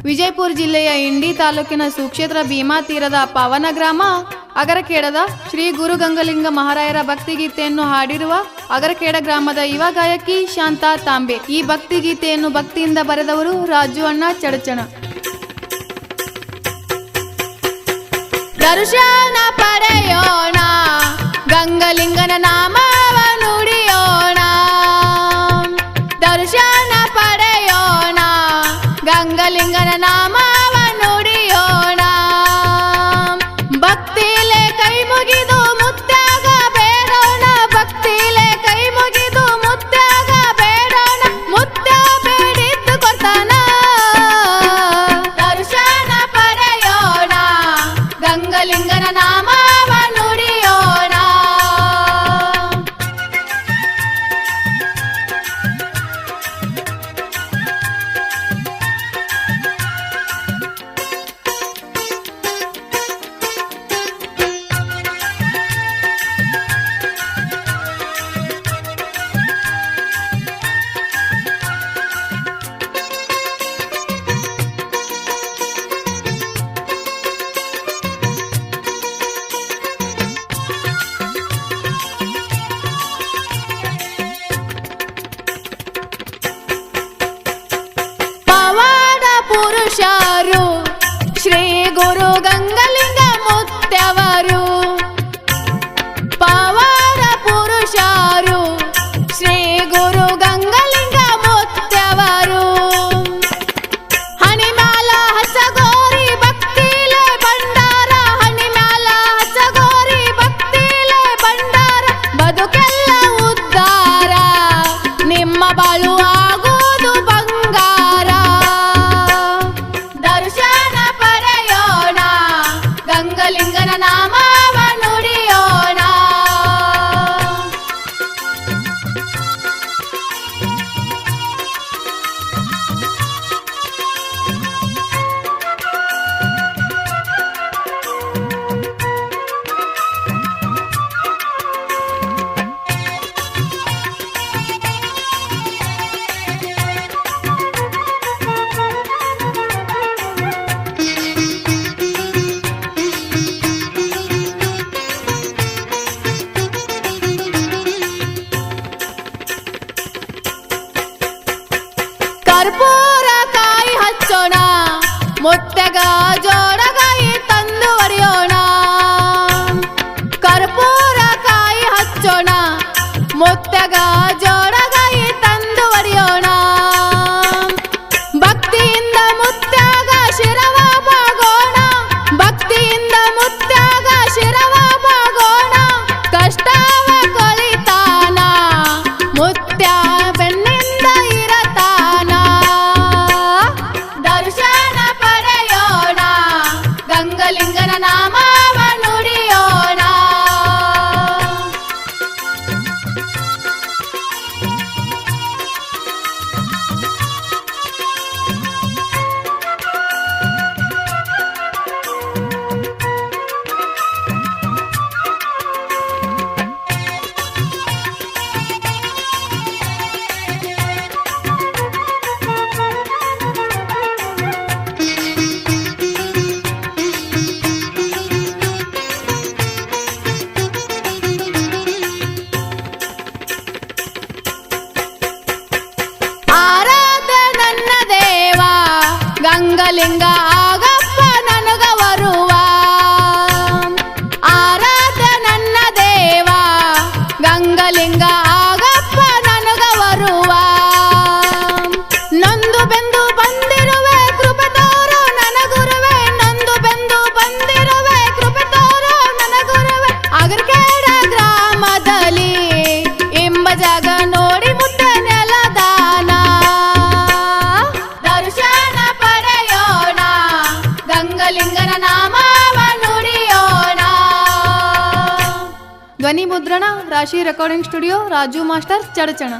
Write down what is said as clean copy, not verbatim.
ವಿಜಯಪುರ ಜಿಲ್ಲೆಯ ಇಂಡಿ ತಾಲೂಕಿನ ಸುಕ್ಷೇತ್ರ ಭೀಮಾ ತೀರದ ಪಾವನ ಗ್ರಾಮ ಅಗರಖೇಡದ ಶ್ರೀ ಗುರು ಗಂಗಲಿಂಗ ಮಹಾರಾಯರ ಭಕ್ತಿಗೀತೆಯನ್ನು ಹಾಡಿರುವ ಅಗರಖೇಡ ಗ್ರಾಮದ ಯುವ ಗಾಯಕಿ ಶಾಂತಾ ತಾಂಬೆ. ಈ ಭಕ್ತಿಗೀತೆಯನ್ನು ಭಕ್ತಿಯಿಂದ ಬರೆದವರು ರಾಜು ಅಣ್ಣ ಚಡಚಣ. ದರ್ಶನ ಪಡೆಯೋಣ, ಗಂಗಲಿಂಗನ ನಾಮವ ನುಡಿಯೋಣ. ದರ್ಶನ ಪಡೆಯೋಣ, ಗಂಗಲಿಂಗನ ನಾಮವ ನುಡಿಯೋಣ. ಭಕ್ತಿಲೆ ಕೈ ಮುಗಿದು ಮುತ್ಯಾಗ ಬೇಡೋಣ, ಭಕ್ತಿಲೆ ಕೈ ಮುಗಿದು ಮುತ್ಯಾಗ ಬೇಡೋಣ. ಮುತ್ಯ ಬೇಡಿದ್ದು ಕೊಡ್ತಾನ, ದರ್ಶನ ಪಡೆಯೋಣ, ಗಂಗಲಿಂಗನ ನಾಮವ ನುಡಿಯೋಣ. ಪುರುಷರು ಶ್ರೀ ಗುರು ಗಂಗಲಿಂಗ ಮುತ್ಯವರು. ಪವಾಡ ಪುರುಷರು ಶ್ರೀ ಗುರು ಗಂಗಲಿಂಗ ಮುತ್ಯವರು. ಹಣಿಮ್ಯಾಲ ಹಚ್ಚಗೋರಿ ಭಕ್ತಿಲೆ ಭಂಡಾರ, ಹಣಿಮ್ಯಾಲ ಹಚ್ಚಗೋರಿ ಭಕ್ತಿಲೆ ಭಂಡಾರ. ಬದುಕೆಲ್ಲ ಉದ್ಧಾರ, ನಿಮ್ಮ ಬಾಳು ಆಗುವುದು ಬಂಗಾರ. ದರ್ಶನ ಪಡೆಯೋಣ, ಗಂಗಲಿಂಗನ ನಾಮವ ನುಡಿಯೋಣ. ಕರ್ಪೂರ ಕಾಯಿ ಹಚ್ಚೋಣ, ಮುತ್ತೆಗ ಜೋಡಗಾಯಿ ತಂದು ಒಡೆಯೋಣ. ಕರ್ಪೂರ ಕಾಯಿ ಹಚ್ಚೋಣ, ಮುತ್ತೆಗ ಜೋಡಗಾಯಿ ತಂದು ಒಡೆಯೋಣ. ಭಕ್ತಿಯಿಂದ ಮುತ್ಯಾಗ ಶಿರವ ಬಾಗೋಣ, ಭಕ್ತಿಯಿಂದ ಮುತ್ಯಾಗ ಶಿರವ ಬಾಗೋಣ. ಕಷ್ಟವ ಕೊಳಿತಾನ, ಮುತ್ಯ ಬೆನ್ನಿಂದ ಇರತಾನ. ದರ್ಶನ ಪಡೆಯೋಣ, ಗಂಗಲಿಂಗನ ನಾಮವ ನುಡಿಯೋಣ. ಗಂಗಲಿಂಗ ಆಗಪ್ಪ ನನಗ ಬರುವ. ಆರಾಧ ನನ್ನ ದೇವ, ಗಂಗಲಿಂಗ ಆಗಪ್ಪ ನನಗ ಬರುವ. ನೊಂದು ಬೆಂದು ಬಂದಿರುವೆ ಕೃಪೆ ತೋರು ನನಗುರುವೆ, ನೊಂದು ಬೆಂದು ಬಂದಿರುವೆ ಕೃಪೆ ತೋರು ನನಗುರುವೆ. ಅಗರಖೇಡ ಗ್ರಾಮದಲ್ಲಿ ಎಂಬ ಜಾಗ ನೋಡಿ ಮುಟ್ಟ ನೆಲದಾನ. ದರ್ಶನ ಪಡೆಯೋಣ, ಗಂಗಲಿಂಗನ ನಾಮವ ನುಡಿಯೋಣ. ಧ್ವನಿ ಮುದ್ರಣ ರಾಶಿ recording studio Raju master Chadchan.